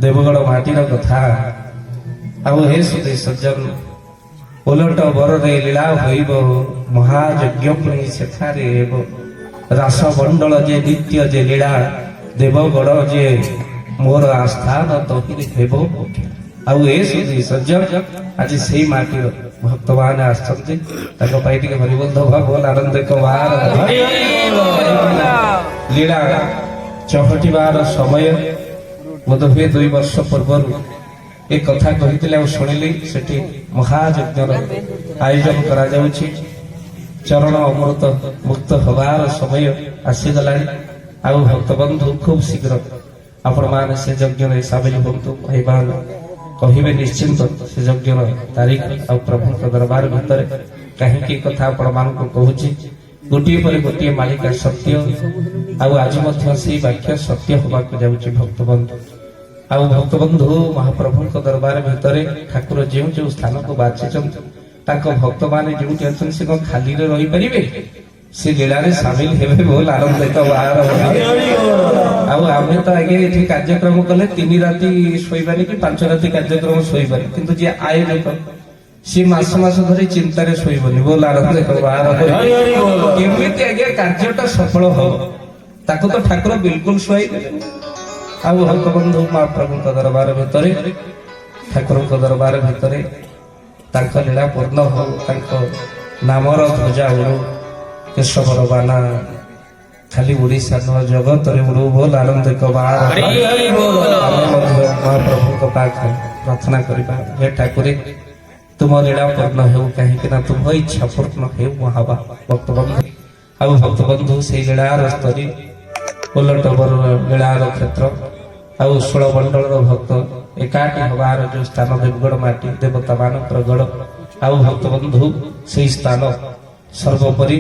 देवगढ़ माटीर कथा आउ हे सुधी सज्जन ओलट बरे लीला होइब महायज्ञ पुणी सेठारे हेब रास मंडल जे नित्य जे लीला देवगढ़ जे मोर आस्थान तहिरे हेब आउ हे सुधी सज्जन आज से माटीर भक्त मान आसते हरिबोल धोबा बोल आनंद लीला चहटिबार समय बोध हुए 2 वर्ष पूर्व एक कथा कही शुणिली से महायज्ञर आयोजन करा जाउछि चरण अमृत मुक्त हबार समय आसीगला आउ भक्त बंधु खूब शीघ्र आपण मान से यज्ञ सामिल हूँ भाई बहन कहे निश्चिंत से यज्ञ तारीख आ प्रभु दरबार भितर कहीं कथा आपण मान कहूँ गोटे पर गोटे मालिका सत्य आज से वाक्य सत्य होगा जाऊँगी भक्त बंधु आउ भक्त बंधु महाप्रभु दरबार भितर ठाकुर जो जो स्थान को बाछी भक्त मान जो अच्छे से खाली रही पारे से लीला सामिल हेबे बोल आनंदित आम तो आगे ये कार्यक्रम कले 3 राति शोबानी कि 5 राति कार्यक्रम शोबानी किंतु जे आयोजक सी मास मास धरी चिंतार शोबनी बोल आनंद केमी आगे कार्यटा सफल हो ताको तो ठाकुर बिल्कुल शुआई आउ भक्त बंधु महाप्रभु दरबार भितर ठाकुर दरबार भितर लीला पूर्ण हो नामर ध्वजा उड़ू केशवर बाना खाली उड़ीसा न जगत उड़ू बोल आनंद महाप्रभु पाखे प्रार्थना करवा हे ठाकुर तुम लीला पूर्ण हो कहीं तुम इच्छा पूर्ण हो महाबा भक्त बंधु आउ भक्त बंधु से लीलार स्तरी ओलट बर लीलार क्षेत्र आउ 16 मंडल भक्त एकाठी हबार जो स्थान देवगढ़ माटी देवता मान गढ़ आउ भक्त बंधु से स्थान सर्वोपरि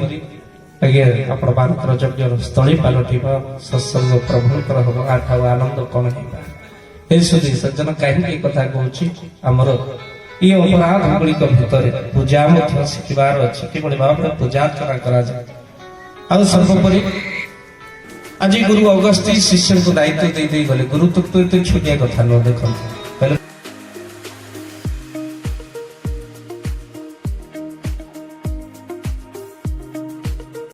आगे आपण मानकर यज्ञ स्थली पलटिबा सत्संग प्रभुंकर हम आठ आनंद कौन है सुधी सज्जन कहीं कथा कहूँ आमर ये अपराध गुड़िक भितर पूजा शिखबार अच्छे कि भाव में पूजा अर्चना करा आउ सर्वोपरि आज गुरु अगस्ती शिष्य को दायित्व दे गले गुरु तो छोटिया कथा न देखते